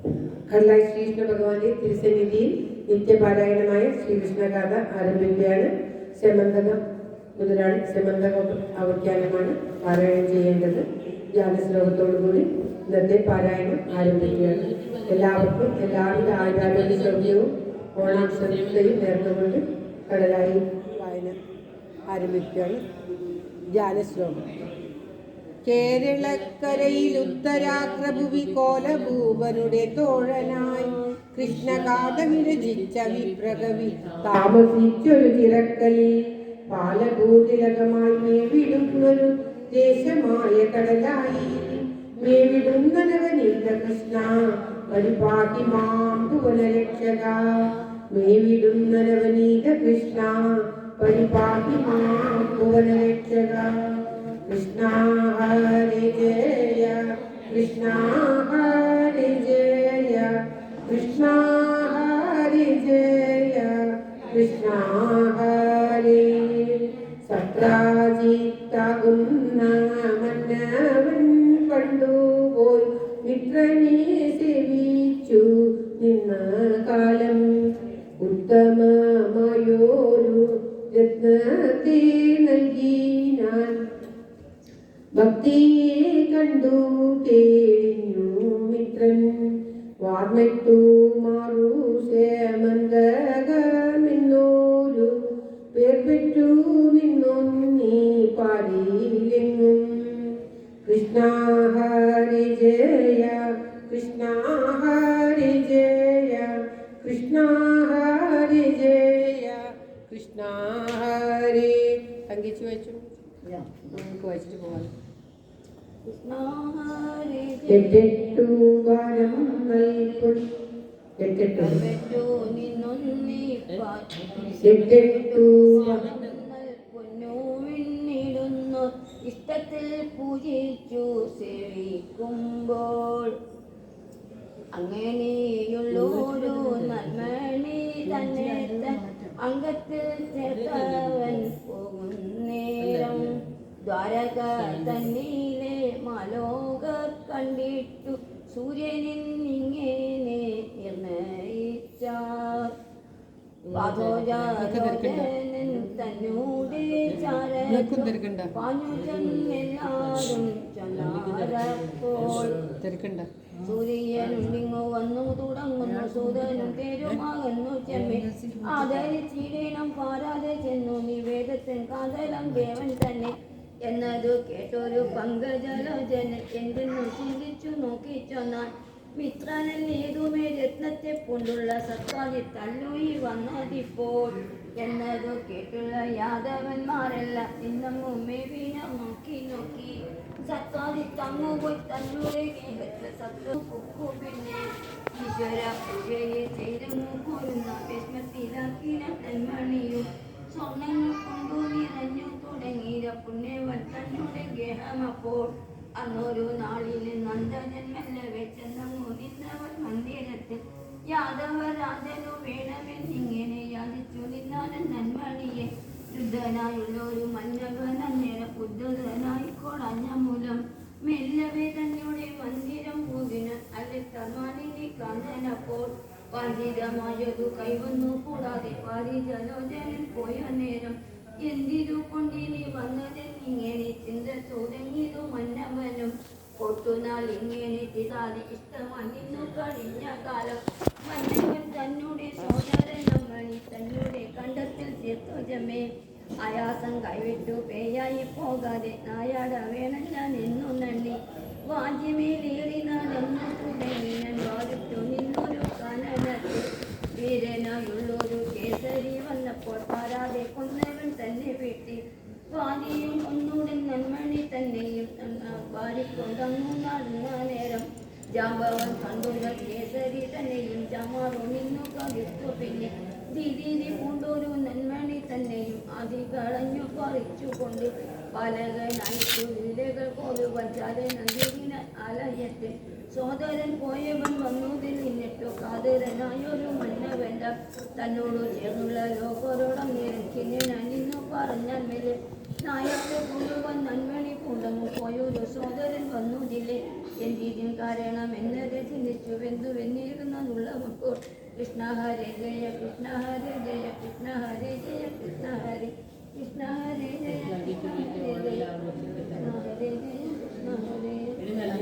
കടലായി ശ്രീകൃഷ്ണ ഭഗവാന്റെ തിരുസന്നിധിയിൽ നിത്യപാരായണമായ ശ്രീകൃഷ്ണഗാഥ ആരംഭിക്കുകയാണ്. സെമന്തകം മുതലാണ് സെമന്തകം അവഖ്യാനമാണ് പാരായണം ചെയ്യേണ്ടത്. ധ്യാനശ്ലോകത്തോടുകൂടി ഇന്നത്തെ പാരായണം ആരംഭിക്കുകയാണ്. എല്ലാവർക്കും എല്ലാവിധ ആരോഗ്യ സൗഖ്യവും ഓണാശംസയും നേർന്നുകൊണ്ട് കടലായി വായന ആരംഭിക്കുകയാണ്. ധ്യാനശ്ലോകം. കേരളക്കരയിൽ ഉത്തരാഗ്രഭുവി കോലഭൂപനുടെ തോഴനായി കൃഷ്ണഗാഥ വിരചിച്ച വിപ്രകവി താമസിച്ചൊരു ചിറക്കലിൽ പാലഭൂതിലകമായി മേവിടുന്നൊരു ദേശമായ കടലായി മേവിടുന്നവനീത കൃഷ്ണ പരിപാടി മാം ഭുവനരക്ഷക. മേവിടുന്നവനീത കൃഷ്ണ പരിപാടി മാം ഭുവനരക്ഷക. കൃഷ്ണ ഹരി ജയ കൃഷ്ണ ഹരി ജയ കൃഷ്ണ ഹരി ജയ കൃഷ്ണ ഹരി. സത്രാജിത്താകുന്ന മന്നവൻ കണ്ടുപോയി മിത്രനെ സേവിച്ചു നിന്ന കാലം ഉത്തമമായോരു രത്നത്തെ നൽകിനാൻ ഭക്തിയെ കണ്ടു കേഴിഞ്ഞു മിത്രൻ വാർമറ്റു മാറു സേമന്തകമെന്നോരു പേർപ്പെട്ടു നിന്നൊന്നീ പാടിയിലെങ്ങും. കൃഷ്ണ ഹരി ജയ കൃഷ്ണ ഹരി ജയ കൃഷ്ണ ഹരി ജയ കൃഷ്ണ ഹരി. സംഗീച്ചു വെച്ചു നമുക്ക് വായിച്ചിട്ട് പോകാം. എട്ടെട്ടു വാരം നൽകും എട്ടെട്ടു പൊന്നുമിന്നിടുന്നു ഇഷ്ടത്തിൽ പൂജിച്ചു സേവിക്കുമ്പോൾ അങ്ങനെയുള്ളൊരു നന്മണി തന്നെ അംഗത്തിൽ ചേർത്തവൻ പോകുന്നേരം ദ്വാരക തന്നിലെ മാലോകർ കണ്ടിട്ടു സൂര്യനിൽ ഇങ്ങനെ നിർണയിച്ചാർ. തന്നൂടെ പാഞ്ഞുചെന്നെല്ലാരും ചൊല്ലാറപ്പോൾ സൂര്യനുണ്ടിങ്ങു വന്നു തുടങ്ങുന്നു സൂതനും തേരുമാകുന്നു ചെമ്മി ആദരിച്ചിടണം പാരാതെ ചെന്നു നിവേദത്തിൻ കാതലം ദേവൻ തന്നെ എന്നതു കേട്ടൊരു പങ്കജലോചനൻ എന്തെന്നു ചിന്തിച്ചു നോക്കി ചൊന്നാൻ മിത്രനൻ ഏതുമേ രത്നത്തെ കൊണ്ടുള്ള സത്വാദി തല്ലുയി വന്നതിപ്പോൾ എന്നതു കേട്ടുള്ള യാദവന്മാരെല്ലാം ഇന്നങ്ങും മേവിന നോക്കി നോക്കി സത്വാദി തങ്ങുപോയി തന്നൂടെ കേഹത്ത് സത്വ കുക്കു പിന്നെ ഈശ്വര പൂജയെ ചെയ്തങ്ങു പോരുന്ന വിസ്മത്തിലാക്കിന നന്മണിയും സ്വർണ്ണങ്ങൾ കൊണ്ടു നിറഞ്ഞു തുടങ്ങിയ പുണ്യവൻ തന്നൂടെ ഗേഹമപ്പോൾ അന്നൊരു നാളിൽ നന്ദനൻ മെല്ലവെ ചെന്നങ്ങു നിന്നവൻ മന്ദിരത്തിൽ യാദവരാജനു വേണമെന്നിങ്ങനെ യാചിച്ചു നിന്നാനൻ നന്മണിയെ. ശുദ്ധനായുള്ളൊരു മന്നവൻ അന്നേരം ഉദ്ധതനായി കൊടഞ്ഞ മൂലം മെല്ലവെ തന്നോടെ മന്ദിരം പൂകിന് അല്ലിൽ തർമാനിനെ കാന്തനപ്പോൾ വാഞ്ചിതമായതു കൈവന്നു കൂടാതെ പാരിജലോചനൻ പോയ നേരം എന്തിരു കൊണ്ടിനി വന്നതെന്നിങ്ങനെ ചിന്ത തുടങ്ങിയതു മന്നവനും. ഒട്ടുനാൾ ഇങ്ങനെ ചിതാതി ഇഷ്ടമായി നിന്നു കഴിഞ്ഞ കാലം മന്നവൻ തന്നോടെ സോദരനമണി തന്നോടെ കണ്ടത്തിൽ ചേർത്തുജമേ ആയാസം കൈവിട്ടു പേയായി പോകാതെ നായാട വേണല്ല നിന്നു നന്ദി വാജ്യമേലേറി നടന്നു തുടങ്ങി ഞാൻ വാദിച്ചു നിന്നൊരു കാനനത്തിൽ വീരനായുള്ളൊരു കേസരി വന്നപ്പോൾ പാരാതെ കൊന്നവൻ തന്നെ വീട്ടി വാദിയും ഒന്നുടൻ നന്മണി തന്നെയും വാരിക്കൊണ്ടങ്ങു നടന്ന നേരം ജാമ്പവൻ കണ്ടുള്ള കേസരി തന്നെയും ജമാറു നിന്നു കവിത്തു പിന്നെ ദീദീതി കൊണ്ടൊരു നന്മണി തന്നെയും അതി കളഞ്ഞു പറിച്ചുകൊണ്ട് പലകനായിട്ടു വിലകൾ കൊലുവൻ ചാരനന്ദിന ആലയത്തിൽ സോദരൻ പോയവൻ വന്നതിൽ നിന്നിട്ടു കാതരനായൊരു മന്നവന്റെ തന്നോട് ചേർന്നുള്ള ലോകരോടം നിരക്കിന്നു പറഞ്ഞാൽ മേലെ നായത്തെ കൊണ്ടുവൻ നന്മണി കൊണ്ടങ്ങു പോയൊരു സോദരൻ വന്നതില്ലേ എന്തിനും കാരണം എന്നത് ചിന്തിച്ചു വെന്തു വെന്നി കൃഷ്ണ ഹരേ ജയ കൃഷ്ണ ഹരേ ജയ കൃഷ്ണ ഹരേ ജയ കൃഷ്ണ ഹരേ കൃഷ്ണ ഹരേ ജയ കൃഷ്ണ ഹരേ ജയ കൃഷ്ണ ഹരേ ജയ കൃഷ്ണ ഹരേ.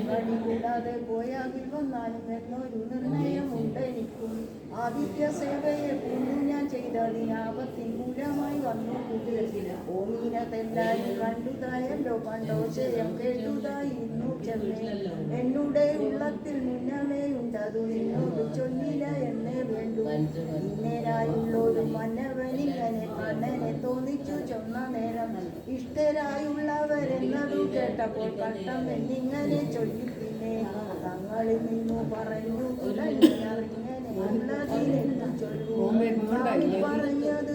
വഴി കൂടാതെ പോയാകിൽ വന്നാലും എന്നൊരു നിർണയമുണ്ടെനിക്കും. ആദിത്യ സേവയെ കൊണ്ടു ഞാൻ ചെയ്തതിനാപത്തിൽ മൂലമായി വന്നു കൂടി. ഓമീനതെല്ലാരും കണ്ടുതായല്ലോ പണ്ടോശയം കേട്ടുതായിരുന്നു ചെമ്മേ. എന്നുടെ ഉള്ളത്തിൽ മുന്നമേയുണ്ടതു നിന്നോട് ചൊല്ലില എന്നെ വേണ്ടു. ഇന്നേരായുള്ളൊരു മന്നവനിങ്ങനെ കണ്ണനെ തോന്നിച്ചു ചൊന്ന നേരം ഇഷ്ടരായുള്ളവരെന്നതു കേട്ടപ്പോൾ കട്ടം എന്നിങ്ങനെ ചൊല്ലി. പിന്നെ തങ്ങളിൽ നിന്നു പറഞ്ഞു തുടങ്ങിയറിങ്ങനെയുള്ളതിനെന്നു ചൊല്ലു. പറഞ്ഞത്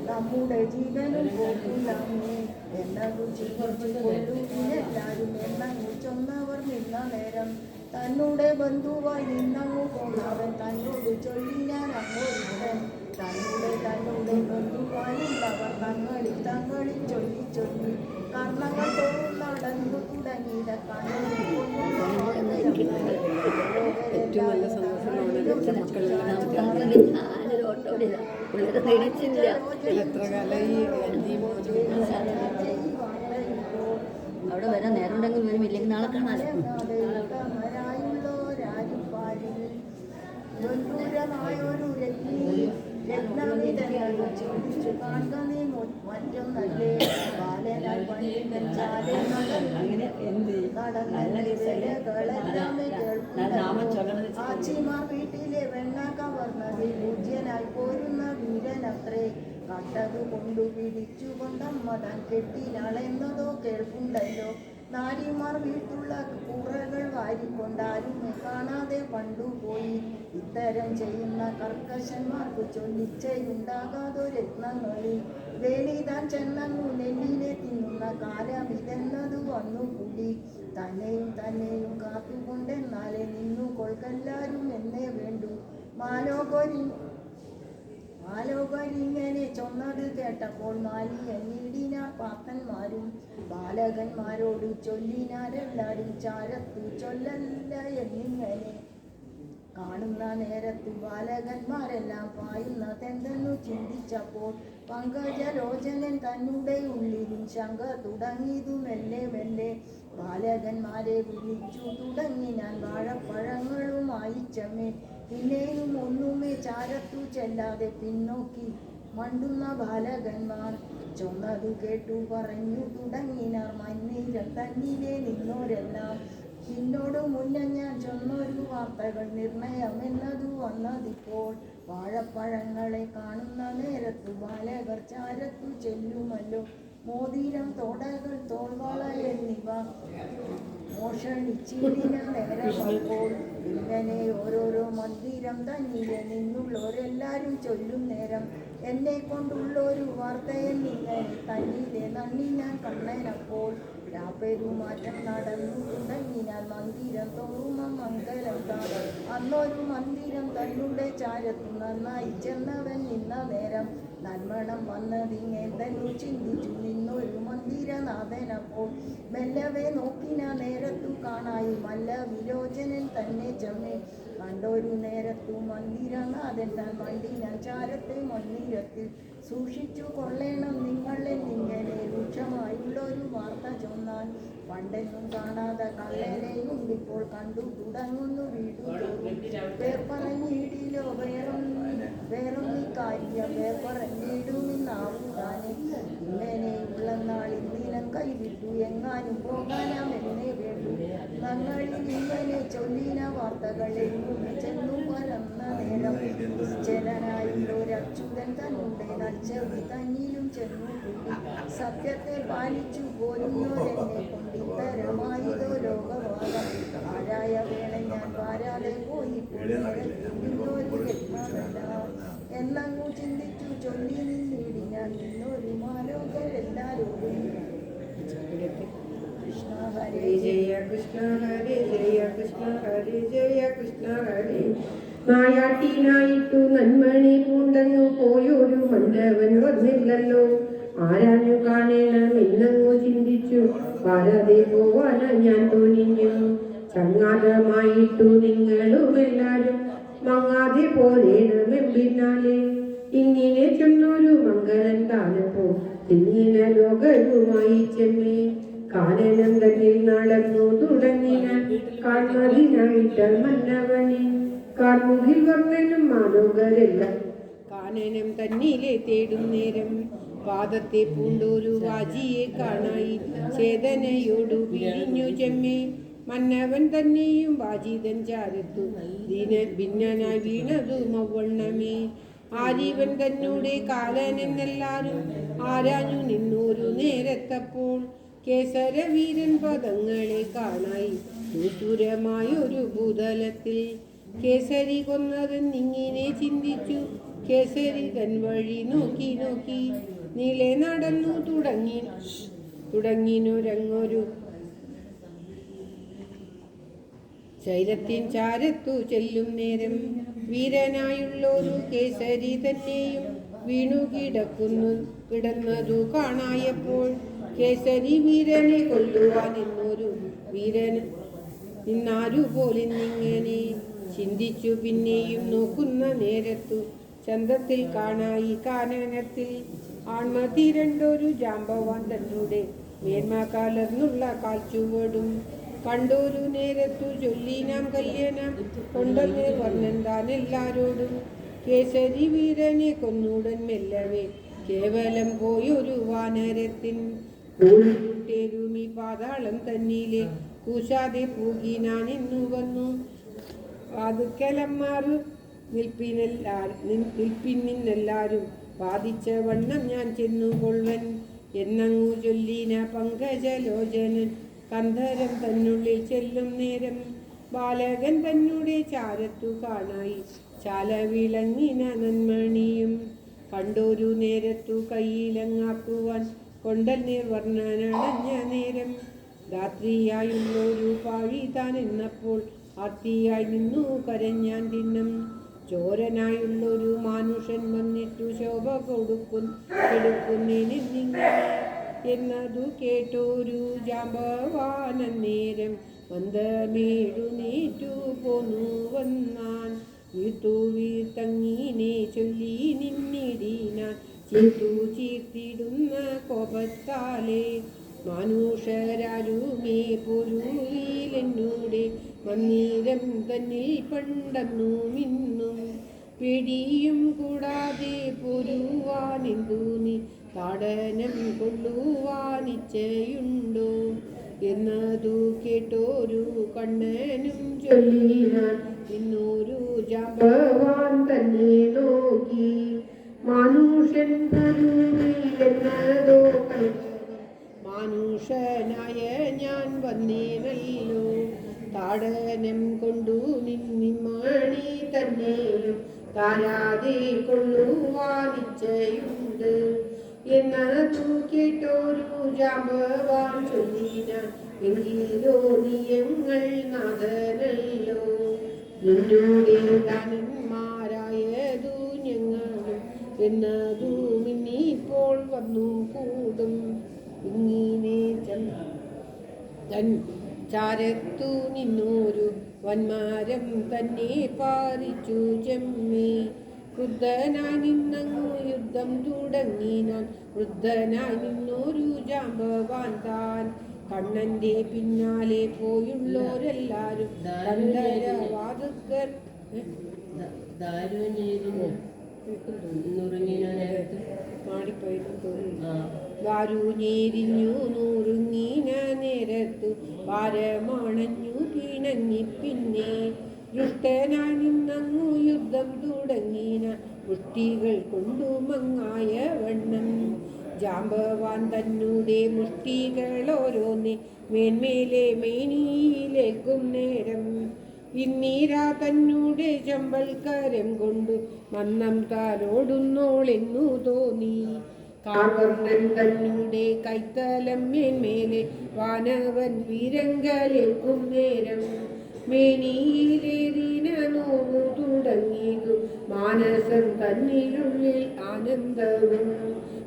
നമ്മുടെ ജീവനും പോകില്ലാമേ എന്നതു ചിന്തിച്ചുകൊള്ളുവിനെല്ലാരും എന്നങ്ങു ചൊന്നവർ നിന്ന നേരം തന്നോടെ ബന്ധുവായി നിന്നങ്ങു പോന്നവൻ തന്നോട് ചൊല്ലി ഞാൻ അങ്ങോട്ട് തന്നോടെ ബന്ധുവായുള്ളവർ തങ്ങളിൽ ചൊല്ലി കർണങ്ങൾ തോറും നടന്നു തുടങ്ങിയ അവിടെ വരാൻ നേരം ഉണ്ടെങ്കിൽ വരും, ഇല്ലെങ്കിൽ നാളെ കാണാലോ. ആച്ചിമാർ വീട്ടിലെ വെണ്ണ കവർന്നത് പൂജ്യനായി പോരുന്ന വീരനത്രേ. കണ്ടതു കൊണ്ടു പിടിച്ചു കൊണ്ടമ്മ താൻ കെട്ടിനാളെന്നതോ കേൾപ്പുണ്ടല്ലോ. നാരിമാർ വീട്ടുള്ള കുറകൾ വാരിക്കൊണ്ടാരുമേ കാണാതെ പണ്ടുപോയി. ഇത്തരം ചെയ്യുന്ന കർക്കശന്മാർക്ക് ചൊല്ലിച്ചയുണ്ടാകാതോ രത്നങ്ങളിൽ വേലിതാൻ ചെന്നങ്ങു നെല്ലിനെ തിന്നുന്ന കാലം ഇതെന്നതു വന്നുകൂടി. തന്നെയും കാത്തുകൊണ്ടെന്നാലെ നിന്നു കൊൾക്കെല്ലാരും എന്നേ വേണ്ടു. മാലോകരിങ്ങനെ ചൊന്നത് കേട്ടപ്പോൾ മാലിയനീടിന പാത്തന്മാരും ബാലകന്മാരോട് ചൊല്ലിനാരെല്ലാരും ചാരത്തു ചൊല്ലല്ല എന്നിങ്ങനെ. കാണുന്ന നേരത്തു ബാലകന്മാരെല്ലാം പായുന്നതെന്തെന്നു ചിന്തിച്ചപ്പോൾ പങ്കജലോചനൻ തന്നുടെ ഉള്ളിലും ശങ്ക തുടങ്ങിയതു മെല്ലെ. ബാലകന്മാരെ വിളിച്ചു തുടങ്ങിനാൻ വാഴപ്പഴങ്ങളുമായി ചമേ. പിന്നെയും ഒന്നുമേ ചാരത്തു ചെല്ലാതെ പിന്നോക്കി മണ്ടുന്ന ബാലകന്മാർ ചൊന്നതു കേട്ടു പറഞ്ഞു തുടങ്ങിനാർ മന്നീരം തന്നിലെ നിന്നോരെല്ലാം. പിന്നോട് മുന്നേ ഞാൻ ചൊന്നൊരു വാർത്തകൾ നിർണയമെന്നതു വന്നതിപ്പോൾ. വാഴപ്പഴങ്ങളെ കാണുന്ന നേരത്തു ബാലകർ ചാരത്തു ചെല്ലുമല്ലോ. മോതിരം, തോടകൾ, തോൾവള എന്നിവ മോഷണിച്ചിടിന നേരമപ്പോൾ ഇങ്ങനെ ഓരോരോ മന്ദിരം തന്നിലെ നിന്നുള്ളവരെല്ലാരും ചൊല്ലും നേരം എന്നെ കൊണ്ടുള്ളൊരു വാർത്തയെന്നിങ്ങനെ തന്നിലെ നന്ദി ഞാൻ കണ്ണനപ്പോൾ. പെരുമാറ്റം നടന്നു തുടങ്ങിനാൽ മന്ദിരം തോറും മംഗലം കാണാം. അന്നൊരു മന്ദിരം തന്നുടെ ചാരത്തു നന്നായി ചെന്നവൻ നിന്ന നേരം നന്മണം വന്നതിങ്ങെന്തെന്നു ചിന്തിച്ചു നിന്നൊരു മന്ദിരനാഥനപ്പോൾ. മെല്ലവേ നോക്കിന നേരത്തു കാണായി മല്ല വിലോചനൻ തന്നെ ചമ്മേ. കണ്ടൊരു നേരത്തു മന്ദിരനാഥൻ താൻ മണ്ടിനാൻ ചാരത്തെ മന്ദിരത്തിൽ സൂക്ഷിച്ചു കൊള്ളേണം നിങ്ങളെന്നിങ്ങനെ രൂക്ഷമായുള്ളൊരു വാർത്ത ചൊന്നാൽ. പണ്ടെന്നും കാണാതെ കള്ളനെയുണ്ടിപ്പോൾ കണ്ടു തുടങ്ങുന്നു വീടു പേർ പറഞ്ഞിടിലോ വേറൊന്നീ കാര്യം പേർ പറഞ്ഞിടുമെന്നാവുകാനെ. ഇങ്ങനെയുള്ള നാളിൽ ദിനം കൈവിട്ടു എങ്ങാനും പോകാനാമെന്നേ വേണ്ടു. ഞങ്ങളിൽ ഇങ്ങനെ ചൊല്ലിന വാർത്തകളെങ്ങും ചെന്നു പരന്ന നേരം നിശ്ചലനായുള്ളൊരച്യുതൻ തന്നുടെ നച്ചവി തന്നിലും ചെന്നു കൂടി. സത്യത്തെ പാലിച്ചു പോരുന്നോരെന്നെ കൊണ്ടിത്തരമായതോ ലോകവാദം. ആരായ വേള ഞാൻ വാരാതെ പോയി എന്നങ്ങു ചിന്തിച്ചു ചൊല്ലി നിന്നിടി ഞാൻ നിന്നൊരു മാലോകരെല്ലാരോടും. കൃഷ്ണ ഹരേ ജയ കൃഷ്ണ ഹരേ ജയ കൃഷ്ണ ഹരേ ജയ കൃഷ്ണ ഹരേ. നായാട്ടിനായിട്ടു നന്മണി പൂണ്ടെന്നു പോയൊരു മണ്ടവൻ വന്നില്ലല്ലോ. ആരാഞ്ഞു കാണേണമെന്നങ്ങു ചിന്തിച്ചു പാരാതെ പോവാന ഞാൻ തോന്നിഞ്ഞു. ചങ്ങാതമായിട്ടു നിങ്ങളുമെല്ലാരും മങ്ങാതെ പോരേണമെൻ പിന്നാലെ. ഇങ്ങനെ ചെന്നൊരു മംഗളൻ താനപ്പോ തിങ്ങിന ലോകവുമായി ചെമ്മേ. കാനനം തന്നിൽ നടന്നു തുടങ്ങിന കാൺമതിനായിട്ട മന്നവനെ. കാർമുകിൽ വർണ്ണനും മാലോകരെല്ലാം കാനനം തന്നിലെ തേടും നേരം. പാദത്തെ പൂണ്ടൊരു വാജിയെ കാണായി ചേതനയോടു പിരിഞ്ഞു ചെമ്മേ. മന്നവൻ തന്നെയും വാജിതൻ ചാരത്തു ഭിന്നനായി വീണതു മവണ്ണമേ. ആരീവൻ തന്നോടെ കാലനെന്നെല്ലാരും ആരാഞ്ഞു നിന്നൊരു നേരത്തപ്പോൾ. കേസരവീരൻ പദങ്ങളെ കാണായി ദൂരമായൊരു ഭൂതലത്തിൽ. കേസരി കൊന്നതെന്നിങ്ങനെ ചിന്തിച്ചു കേസരി തൻ വഴി നോക്കി നോക്കി. നീളെ നടന്നു തുടങ്ങിനൊരങ്ങൊരു ശൈലത്തിൻ ചാരത്തു ചെല്ലും നേരം. വീരനായുള്ളൊരു കേസരി തന്നെയും വീണു കിടന്നതു കാണായപ്പോൾ. കേസരി വീരനെ കൊല്ലുവാൻ എന്നൊരു വീരൻ നിന്നാരു പോലിന്നിങ്ങനെ ചിന്തിച്ചു. പിന്നെയും നോക്കുന്ന നേരത്തു ചന്തത്തിൽ കാണായി കാനനത്തിൽ ആൺമതി രണ്ടൊരു ജാമ്പവാൻ തന്നോടെ മേന്മ കലർന്നുള്ള കാൽച്ചുവടും. കണ്ടൊരു നേരത്തു ചൊല്ലിനാം കല്യാണം കൊണ്ടെന്ന് വർണ്ണൻ താൻ എല്ലാരോടും. കേസരി വീരനെ കൊന്നുടൻ മെല്ലവേ കേവലം പോയൊരു വാനരത്തിൻ. കൂട്ടേരുമി പാതാളം തന്നിലെ കൂശാതെ പൂകി ഞാൻ ഇന്നു വന്നു. വാതുക്കലന്മാർ നിൽപ്പിന്നെല്ലാരും ബാധിച്ച വണ്ണം ഞാൻ ചെന്നുകൊള്ളുവൻ എന്നങ്ങു ചൊല്ലിന പങ്കജലോചനൻ. കന്ധരം തന്നുള്ളിൽ ചെല്ലും നേരം ബാലകൻ തന്നുടെ ചാരത്തു കാണായി ചാല വിളങ്ങിന നന്മണിയും. കണ്ടൊരു നേരത്തു കയ്യിലങ്ങാക്കുവാൻ കൊണ്ടൽ നിർവർണ്ണനണഞ്ഞ നേരം. രാത്രിയായുള്ളൊരു പാഴി താൻ എന്നപ്പോൾ ആർത്തിയായി നിന്നു കരഞ്ഞാൻ തിന്നം. ചോരനായുള്ളൊരു മാനുഷൻ വന്നിട്ടു ശോഭ കൊടുക്കുന്നേനെന്നിങ്ങനെ എന്നതു കേട്ടൊരു ജാമ്പവാനന്നേരം വന്ദമേഴുനേറ്റു പോന്നു വന്നാൻ. വീർത്തങ്ങീനെ ചൊല്ലി നിന്നിടിനാൻ ചീർത്തിടുന്ന കോപത്താലെ. മാനുഷരാരുമേ പൊരുവിലെന്നൂടെ മന്ദിരം തന്നിൽ പണ്ടന്നു മിന്നും. പിടിയും കൂടാതെ പൊരുവാനെന്തു നീ താടനം കൊള്ളുവാനിച്ചയുണ്ടോ എന്നതു കേട്ടൊരു കണ്ണനും ചൊല്ലിനാൻ എന്നൊരു ജാമ്പവാൻ തന്നെ നോക്കി. മാനുഷൻ പൊരുവിലെന്നതോ മാനുഷനായ ഞാൻ വന്നേനല്ലോ. താടനം കൊണ്ടു നിന്നിമണി തന്നെയും താരാതെ കൊള്ളുവാനിച്ചയുണ്ട് എന്നതു കേട്ടൊരു ജാമ്പവാൻ ചൊല്ലിന. എങ്കിലോ നീയങ്ങൾ നാഥനല്ലോ. നിന്നോടെ ദാനന്മാരായതു ഞങ്ങളും എന്നതു മിന്നിപ്പോൾ വന്നു കൂടും. ഇങ്ങനെ തൻ ചാരത്തു നിന്നൊരു വന്മാരം തന്നെ പാറിച്ചു ചെമ്മേ. ക്രുദ്ധനായി നിന്നങ്ങു യുദ്ധം തുടങ്ങിനാൻ. വൃദ്ധനായി നിന്നൊരു ജാമ്പവാൻ താൻ. കണ്ണന്റെ പിന്നാലെ പോയുള്ളോരെല്ലാരും വാതുക്കൽ വാരുഞേരിഞ്ഞു നൂറുങ്ങീന നേരത്തു ഭാരമാണഞ്ഞു പിണങ്ങി. പിന്നെ ദുഷ്ടനായി നിന്നങ്ങു യുദ്ധം തുടങ്ങിന മുഷ്ടികൾ കൊണ്ടു മങ്ങായ വണ്ണം. ജാമ്പവാൻ തന്നുടെ മുഷ്ടികൾ ഓരോന്നെ മേന്മേലെ മേനിയിലേക്കും നേരം. ഇന്നീരാ തന്നുടെ ചമ്പൽക്കരം കൊണ്ടു മന്നം താലോടുന്നോളെന്നു തോന്നി. കാർവർണ്ണൻ തന്നുടെ കൈത്തലം മേന്മേലെ വാനവൻ വീരങ്കലേക്കും നേരം. മേനിയിലേറിന നോവു തുടങ്ങിയതു മാനസം തന്നിനുള്ളിൽ ആനന്ദവും.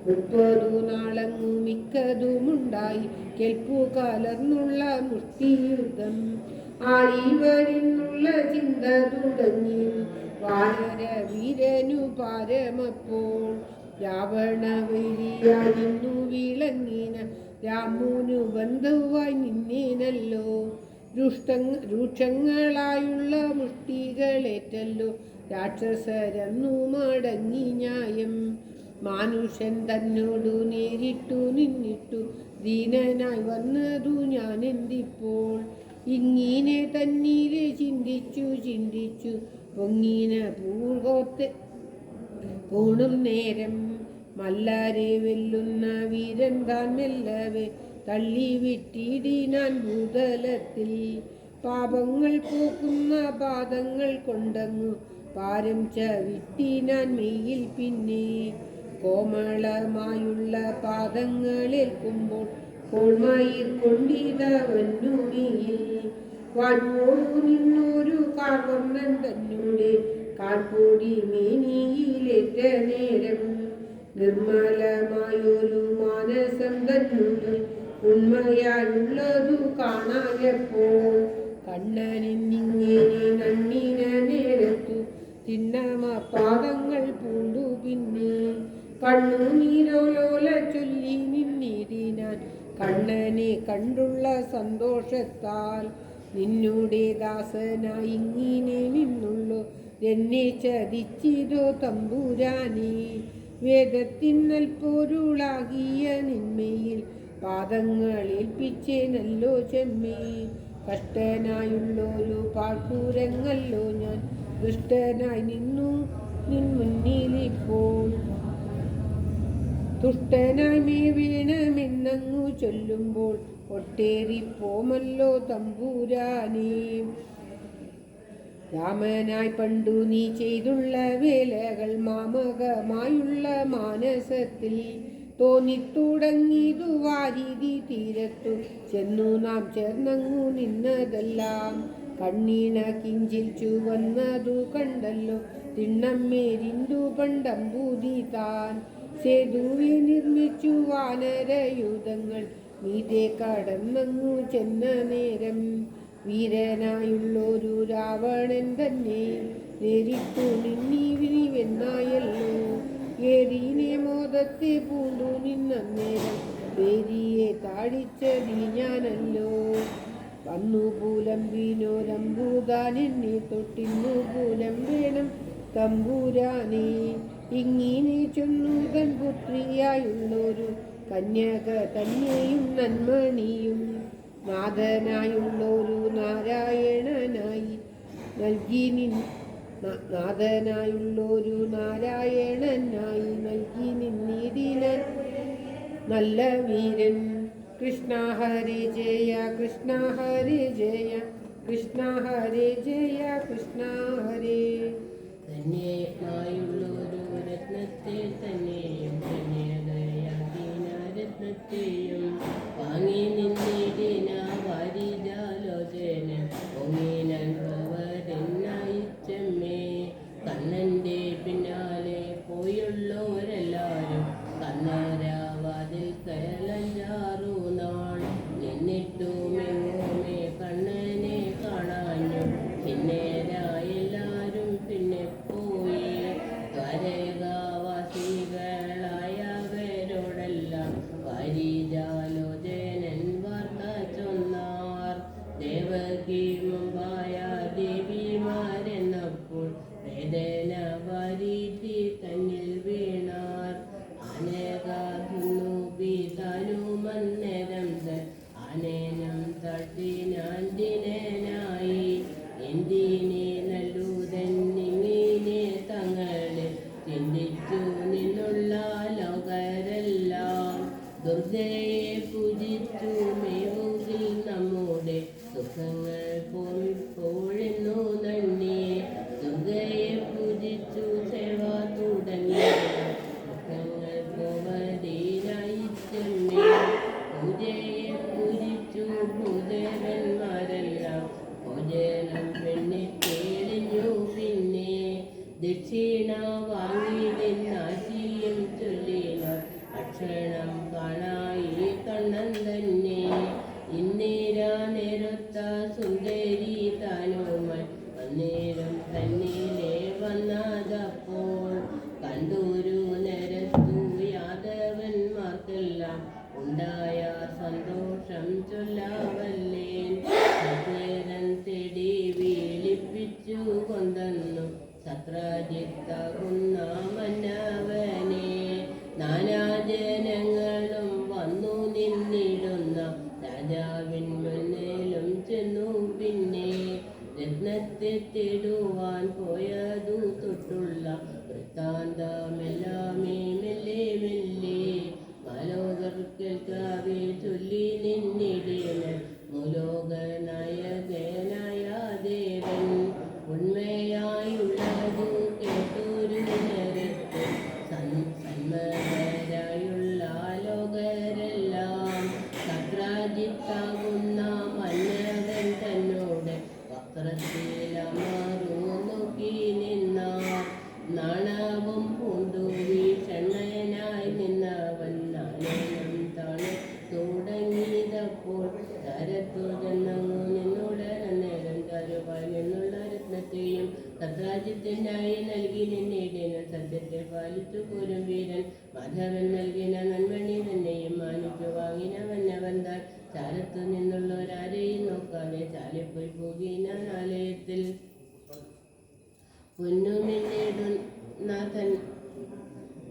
30 നാളങ്ങു മിക്കതുമുണ്ടായി കെൽപ്പു കലർന്നുള്ള മുഷ്ടിയുദ്ധം. ആരിവരെന്നുള്ള ചിന്ത തുടങ്ങി വാനര വീരനു പാരമപ്പോൾ രാവണവൈരിയായിരുന്നു വിളങ്ങിന രാമോനു ബന്ധുവായി നിന്നേനല്ലോ രൂക്ഷങ്ങളായുള്ള മുഷ്ടികളേറ്റല്ലോ രാക്ഷസരന്നു മടങ്ങി ന്യായം മാനുഷൻ തന്നോടു നേരിട്ടു നിന്നിട്ടു ദീനനായി വന്നതു ഞാൻ എന്തിപ്പോൾ ഇങ്ങനെ തന്നീരെ ചിന്തിച്ചു പൊങ്ങിന പൂർവത്തെ പൂണും നേരം മല്ലാരെ വെല്ലുന്ന വീരൻ താൻ മെല്ലവേ തള്ളിവിട്ടിടിനാൻ ഭൂതലത്തിൽ പാപങ്ങൾ പോക്കുന്ന പാദങ്ങൾ കൊണ്ടങ്ങു പാരം ചവിട്ടിനാൻ മെയ്യിൽ പിന്നെ കോമളമായുള്ള പാദങ്ങളേൽക്കുമ്പോൾ കോൾമയിൽ കൊണ്ടിതവന്നുമിയിൽ വാഴ്വോടു നിന്നൊരു കാർവർണ്ണൻ തന്നൂടെ കാർപ്പൊടി മേനിയിലേറ്റ നേരം നിർമ്മലമായൊരു മാനസം തന്നൂടെ ഉണ്മയായുള്ളതു കാണായപ്പോൾ കണ്ണനെന്നിങ്ങനെ നണ്ണിന നേരത്തു തിന്നമ പാദങ്ങൾ പൂണ്ടു പിന്നെ കണ്ണുനീരോലോല ചൊല്ലി നിന്നിടിനാൻ കണ്ണനെ കണ്ടുള്ള സന്തോഷത്താൽ നിന്നുടെ ദാസനായി ഇങ്ങനെ നിന്നുള്ളു എന്നെ ചതിച്ചിതോ തമ്പുരാനെ വേദത്തിന്നൽ പൊരുളാകിയ നിന്മയിൽ പാദങ്ങളേൽപ്പിച്ചേനല്ലോ ചെമ്മേ കഷ്ടനായുള്ളൊരു പാഴ്പൂരങ്ങല്ലോ ഞാൻ ദുഷ്ടനായി നിന്നു നിൻ മുന്നിലിപ്പോൾ തുഷ്ടനായി മേ വീണമെന്നങ്ങു ചൊല്ലുമ്പോൾ ഒട്ടേറിപ്പോമല്ലോ തമ്പൂരാനേ രാമനായി പണ്ടു നീ ചെയ്തുള്ള വേലകൾ മാമകമായുള്ള മാനസത്തിൽ തോന്നിത്തുടങ്ങിയതു വാരിതി തീരത്തു ചെന്നു നാം ചേർന്നങ്ങു നിന്നതെല്ലാം കണ്ണീണ കിഞ്ചിൽ ചുവന്നതു കണ്ടല്ലോ തിണ്ണമ്മേരിന്തു പണ്ടമ്പൂതി താൻ സേതുവെ നിർമ്മിച്ചു വാനരയൂഥങ്ങൾ മീതെ കടന്നങ്ങു ചെന്ന നേരം വീരനായുള്ളൊരു രാവണൻ തന്നെ നേരിട്ടു നിന്നിവിനിവെന്നായല്ലോ ഏറീനെ മോദത്തെ പൂണ്ടു നിന്നേരം പേരിയെ താടിച്ചതി ഞാനല്ലോ വന്നു പൂലംബിനോരമ്പൂതാൻ എന്നെ തൊട്ടിന്നു പൂലം വേണം തമ്പൂരാനെ ഇങ്ങനെ ചൊന്നു തൻ പുത്രിയായുള്ളൊരു കന്യക തന്നെയും നന്മണിയും നാഥനായുള്ളൊരു നാരായണനായി നൽകി നാഥനായുള്ളൊരു നാരായണനായി നൽകി നിന്നിടിനാൻ നല്ല വീരൻ കൃഷ്ണ ഹരി ജയ കൃഷ്ണ ഹരി ജയ കൃഷ്ണ ഹരി ജയ കൃഷ്ണ ഹരി ധന്യമായുള്ളൊരു രത്നത്തെ തന്നെയും രത്നത്തെയും വാങ്ങി നിന്നിടിന വാരിജാലോചന ഒങ്ങിനൻ പ്രവരനയിച്ചമ്മേ കണ്ണൻ്റെ പിന്നാലെ പോയുള്ളവരെല്ലാരും കണ്ണരാവാതിൽ കയലഞ്ചാറു നാൾ നിന്നിട്ടുമെങ്ങോമേ കണ്ണനെ കാണാഞ്ഞു പിന്നേരായെല്ലാരും പിന്നെ പോയി ദ്വാരകാവാസികളായവരോടെല്ലാം വാരിജാലോചനൻ വാർത്ത ചൊന്നാർ ദേവകി മുമ്പായ ദേവിമാരെന്നപ്പോൾ വേദന വാരീതി തന്നിൽ വീണാർ അനേകാകുന്നു പിതാനുമന്നേരം ആനേനം തട്ടിനാണ്ടിനായി എന്തിനെ നല്ലുതന്നിങ്ങനെ തങ്ങളെ ചിന്തിച്ചു നിന്നുള്ള ലോകരെല്ലാം ദുർഗയെ പൂജിച്ചു മേവുകിൽ നമ്മുടെ സുഖങ്ങൾ പോഴിപ്പോഴെന്നു നന്ദി ദുർഗയെ പൂജിച്ചു സേവ തുടങ്ങി സുഖങ്ങൾ പോവതീനായി ചെമ്മേ പൂജയെ പൂജിച്ചു ഭൂദേവന്മാരെല്ലാം ഭോജനം പെണ്ണെ കേളിഞ്ഞു പിന്നെ ദക്ഷിണ വാങ്ങിയിടുന്നാശിയും ചൊല്ലിന അക്ഷണം കാണായി കണ്ണൻ തന്നെ ഇന്ദിര നേരത്ത സുന്ദരി സത്രാജിത്താകുന്ന മന്നവനെ നാനാജനങ്ങളും വന്നു നിന്നിടുന്ന രാജാവിൻ മുന്നിലും ചെന്നു. പിന്നെ രത്നത്തെ തേടുവാൻ പോയതു തൊട്ടുള്ള വൃത്താന്തമെല്ലാമേ മെല്ലെ മെല്ലെ മാലോകർ കേൾക്കാവേ ചൊല്ലി നിന്നിടേന് മുലോകനായകനായ ദേവൻ ഉണ്മയായുള്ളതു കേട്ടൊരു നേരത്ത് സന്മതരായുള്ള ലോകരെല്ലാം സത്രാജിത്താകുന്ന മന്നവൻ തന്നോട് വക്രത്തിലമാറു നോക്കി നിന്നാർ. നാണവും പൂണ്ടു വീക്ഷണനായി നിന്നവൻ നാണയം താണ് തുടങ്ങിയതപ്പോൾ താരത്തു ചെന്നങ്ങു നിന്നുടനേരം താരുവായി നിന്നുള്ള രത്നത്തെയും സത്രാജിത്തിനായി നൽകി നിന്നിടേന്. സത്യത്തെ പാലിച്ചു പോരും വീരൻ മാധവൻ നൽകിന നന്മണി തന്നെയും മാനിച്ചു വാങ്ങിന വന്നവൻ താൻ ചാരത്തു നിന്നുള്ളവരാരെയും നോക്കാതെ ചാലിപ്പോയി പോകിന ആലയത്തിൽ. പൊന്നുമിന്നിടുന്ന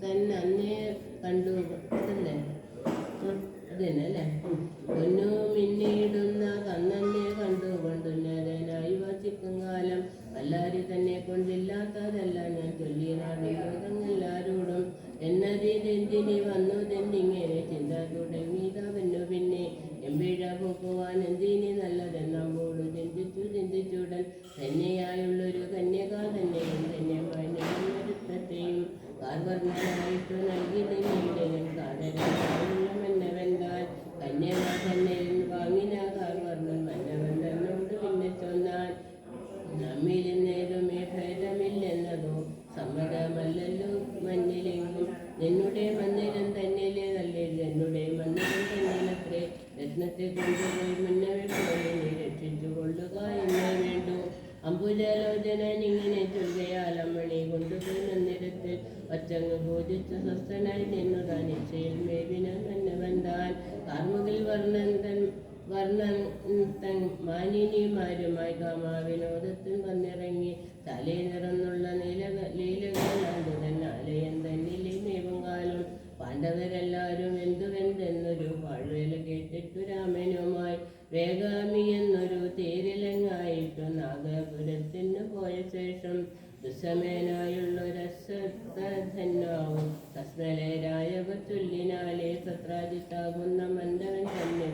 തന്നേ കണ്ടു അതല്ലേ അതല്ലേ പൊന്നു മിന്നിടുന്ന തന്നെ കണ്ടുകൊണ്ടുന്നതനായി വസിക്കും കാലം വല്ലാരി തന്നെ കൊണ്ടില്ലാത്തതല്ല ഞാൻ ചൊല്ലിയതാണെല്ലാരോടും എന്നതിതെന്തിനി വന്നതെന്നിങ്ങനെ ചിന്ത തുടങ്ങിയതവന്നു. പിന്നെ എമ്പിഴ പോക്കുവാൻ എന്തിനി നല്ലതെന്നമ്പോളു ചിന്തിച്ചുടൻ തന്നെയായുള്ളൊരു കന്യക തന്നെയും ധന്യമായ രത്നത്തെയും കാർവർണ്ണനായിട്ടു നൽകി നിന്നിടനും കാതരനായുള്ള മന്നവൻ താൻ കന്യക തന്നെ വാങ്ങിന കാർവർണ്ണൻ മന്നവൻ തന്നോട് പിന്നെ ചൊന്നാൻ നമ്മിരുന്നേരുമേ ഭേദമില്ലെന്നതോ സമ്മതമല്ലല്ലോ മഞ്ഞിലെങ്കും നിന്നുടെ മന്ദിരം തന്നെയല്ലേ നല്ലത് എന്നുടെ മന്ദിരം തന്നെയത്രേ രത്നത്തെ കൊണ്ടുപോയി മുന്നവെ പോലെ നീ രക്ഷിച്ചു കൊള്ളുക എന്നേ വേണ്ടു. അംബുജാലോചന ഇങ്ങനെ ചൊല്ലുകയാൽ അമ്മണി കൊണ്ടുപോയി മന്ദിരത്തിൽ വച്ചങ്ങ് പൂജിച്ചു സ്വസ്ഥനായി നിന്നു താൻ ഇച്ഛയിൽ മേവിന മന്നവൻ താൻ കാർമുകിൽ വർണ്ണൻ മാനിനിമാരുമായി കാമാവിനോദത്തിൽ വന്നിറങ്ങി തലേ നിറന്നുള്ള ലീലകളാണ്ടു തന്നാലയം തന്നിലെ മേവുകാലും പാണ്ഡവരെല്ലാവരും എന്തുവെന്തെന്നൊരു പാഴ്വേല കേട്ടിട്ടു രാമനുമായി വേഗാമി എന്നൊരു തേരിലങ്ങായിട്ടു നാഗപുരത്തിന് പോയ ശേഷം ദുസ്സമേനായുള്ളൊരശ്വത്ഥന്മാവും തസ്മലരായവർ ചൊല്ലിനാലെ സത്രാജിത്താകുന്ന മന്ദവൻ തന്നെ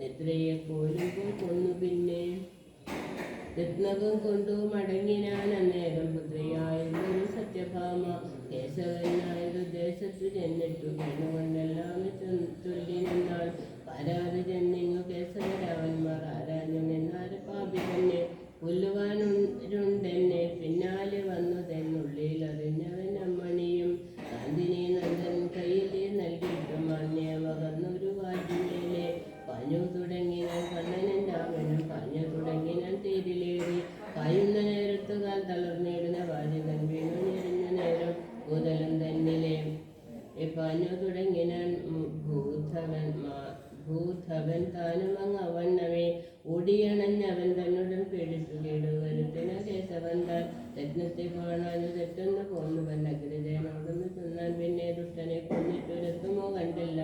നിദ്രയെ പോലുമ്പോൾ കൊന്നു. പിന്നെ രത്നവും കൊണ്ടു മടങ്ങിനാൻ അന്നേരം പുത്രിയായുള്ളൊരു സത്യഭാമ കേശവനായൊരു ദേശത്തു ചെന്നിട്ടു കണ്ണുകൊണ്ടെല്ലാം ചൊല്ലി നിന്നാൽ പാരാതെ ചെന്നിങ്ങു കേശവരാവന്മാർ ആരാഞ്ഞു നിന്നാര് പാപി തന്നെ കൊല്ലുവാനുണ്ടെന്നെ പിന്നാലെ വന്നു തെന്നുള്ളിൽ അറിഞ്ഞവൻ അമ്മണിയും കാന്തിനി നന്ദൻ കയ്യിൽ നൽകിയിട്ടു മാന്യമകന്നൊരു വാജിമേലെ പാഞ്ഞു തുടങ്ങിനാൻ കണ്ണനും രാമനും പാഞ്ഞു തുടങ്ങിനാൻ തേരിലേറി പായുന്ന നേരത്തു കാൽ തളർന്നിടുന്ന വാചകൻ വീണു ഞെരിഞ്ഞ നേരം കൂതലും തന്നിലെ പാഞ്ഞു തുടങ്ങിനാൻ ഭൂധവൻ താനും അങ്ങവണ്ണമേ ഓടിയണഞ്ഞവൻ തന്നുടൻ പേടിച്ചു കേടുവരുത്തിന കേശവൻ താൻ രത്നത്തെ കാണാൻ തെറ്റൊന്ന് പോന്നുവൻ അഗ്രജനോടൊന്ന് ചെന്നാൽ പിന്നെ ദുഷ്ടനെ കൊന്നിട്ടു രത്നമോ കണ്ടില്ല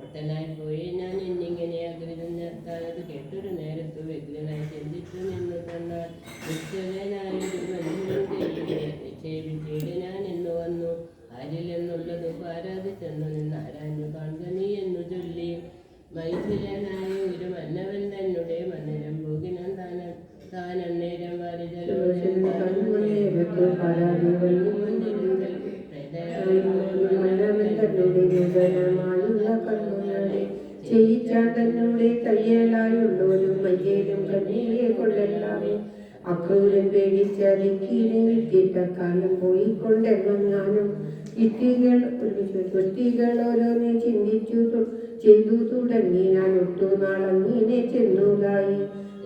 ഒട്ടനായി പോയി ഞാൻ എന്നിങ്ങനെ അഗ്രജൻ നിർത്താനത് കേട്ടൊരു നേരത്തു വ്യഗ്രനായി ചിന്തിച്ചു നിന്നു തന്നാൽ നിശ്ചയനായൊരു ബന്ധുവിൻ നിക്ഷേപിച്ചീട് ഞാൻ എന്നു വന്നു ആരിലെന്നുള്ളത് പാരാതിച്ചെന്നു നിന്ന് ആരാഞ്ഞു കാണുക നീ എന്നു ചൊല്ലി മൈഥിലനായ ഒരു മന്നവൻ തന്നെ മന്ദിരം പോകിനാൻ താനന്നേരം ചെയ്യിച്ചാതന്നോടെ തയ്യലായുള്ളോരും മയ്യേലും കണ്ണീരെ കൊള്ളല്ലാമേ അക്രൂരൻ പേടിച്ചതിക്കീനെ വിട്ടിട്ട കാലം പോയിക്കൊണ്ടെങ്ങാനും കുട്ടികൾ ഓരോന്നെ ചിന്തിച്ചു ചെയ്തു തുടങ്ങി ഞാൻ ഒട്ടു നാളങ്ങനെ ചെന്നുകായി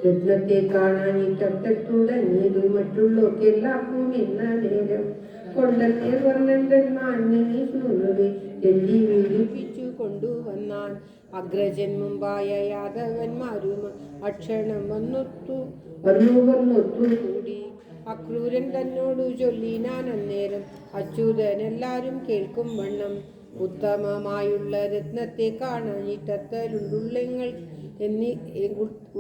രത്നത്തെ കാണാനിട്ട തുടങ്ങിയതു മറ്റുള്ളവർക്കെല്ലാവർക്കും എന്ന നേരം കൊണ്ടന്നെ വർണ്ണൻ മാന്യനെ സൂര്യരെ ഡൽഹി വീടിപ്പിച്ചു കൊണ്ടുവന്നാൻ അഗ്രജൻ മുമ്പായ യാദവന്മാരും അക്ഷണം വന്നൊത്തു കൂടി അക്രൂരൻ തന്നോടു ചൊല്ലിനാൻ അന്നേരം അച്യുതൻ എല്ലാരും കേൾക്കും വണ്ണം ഉത്തമമായുള്ള രത്നത്തെ കാണാനിട്ടത്തലുണ്ടുള്ളെങ്ങൾ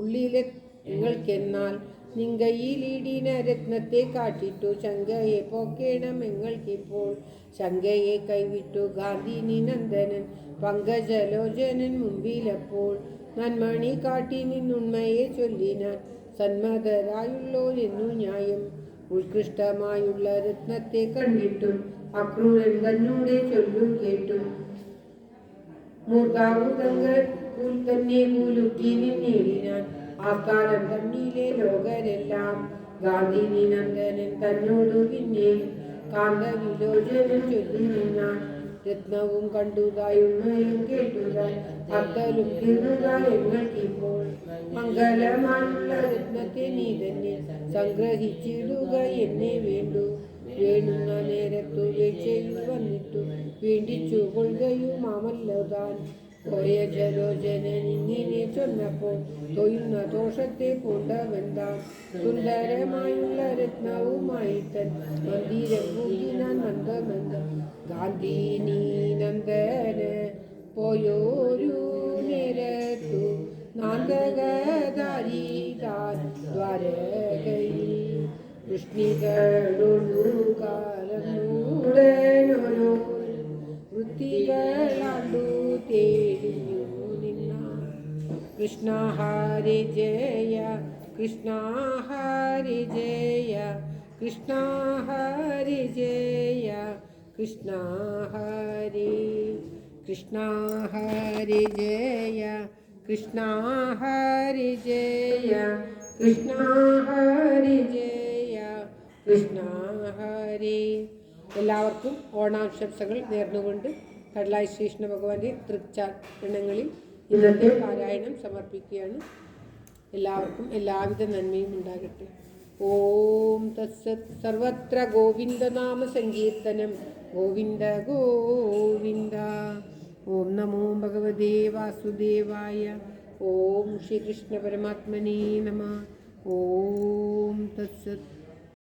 ഉള്ളിലെ നിങ്ങൾക്കെന്നാൽ നിങ്കയിലീടിന രത്നത്തെ കാട്ടിട്ടു ശങ്കയെ പോക്കേണം എങ്ങൾക്കിപ്പോൾ ശങ്കയെ കൈവിട്ടു ഗാന്ധിനി നന്ദനൻ പങ്കജലോചനൻ മുമ്പിലപ്പോൾ നന്മണി കാട്ടി നിന്നുണ്മയെ ചൊല്ലിനാൻ സന്മതരായുള്ളോരെന്നു ന്യായം ഉത്കൃഷ്ടമായുള്ള രത്നത്തെ കണ്ടിട്ടും അക്രൂരൻ തന്നൂടെ ചൊല്ലു കേട്ടു മൂർത്താവു തന്നെ കൂലുക്കി നിന്നേടിനാൻ ആ കാലം തന്നിലെ ലോകരെല്ലാം ഗാന്ധിനി നന്ദനൻ തന്നോടു പിന്നെ കാന്തവിലോചനം ചൊല്ലി നിന്നാൻ രത്നവും കണ്ടുതായുണ്മയും കേട്ടുതായി അത്തലും തീർന്നതായി എങ്ങൾക്കിപ്പോൾ മംഗളമായുള്ള രത്നത്തെ നീ തന്നെ സംഗ്രഹിച്ചിടുക എന്നെ വേണ്ടുന്ന നേരത്തു വീഴ്ചയിൽ വന്നിട്ടു വേണ്ടിച്ചു കൊള്ളുകയുമാമല്ലോ താൻ പോയ ജലോചനൻ ഇങ്ങനെ ചൊന്നപ്പോൾ തൊയ്യുന്ന ദോഷത്തെ കൊണ്ടവൻ താൻ സുന്ദരമായുള്ള രത്നവുമായി തൻ മന്ദിരം പൂജിനാൻ മന്ദമന്ദം ഗാന്ധിനി നന്ദന് പോയോരു നേരത്തു നാന്തകധാരി താൻ ദ്വാരകയിൽ കൃഷ്ണികളൊരു കാലൂടനോരോ വൃത്തികളാണ്ടു തേടിഞ്ഞു നിന്ന കൃഷ്ണ ഹരി ജയ കൃഷ്ണ ഹരി ജയ കൃഷ്ണ ഹരി ജയ കൃഷ്ണ ഹരി കൃഷ്ണ ഹരി ജയ കൃഷ്ണ ഹരി ജയ കൃഷ്ണ ഹരി ജയ കൃഷ്ണ ഹരി. എല്ലാവർക്കും ഓണാശംസകൾ നേർന്നുകൊണ്ട് കടലായി ശ്രീകൃഷ്ണ ഭഗവാന്റെ തൃച്ചാരണങ്ങളിൽ ഇന്നത്തെ പാരായണം സമർപ്പിക്കുകയാണ്. എല്ലാവർക്കും എല്ലാവിധ നന്മയും ഉണ്ടാകട്ടെ. ഓം തത്സത്. സർവത്ര ഗോവിന്ദനാമ സങ്കീർത്തനം. ഗോവിന്ദ ഗോവിന്ദ. ഓം നമോ ഭഗവതേ വാസുദേവായ. ഓം ശ്രീകൃഷ്ണ പരമാത്മനേ നമഃ. ഓം തത്സത്.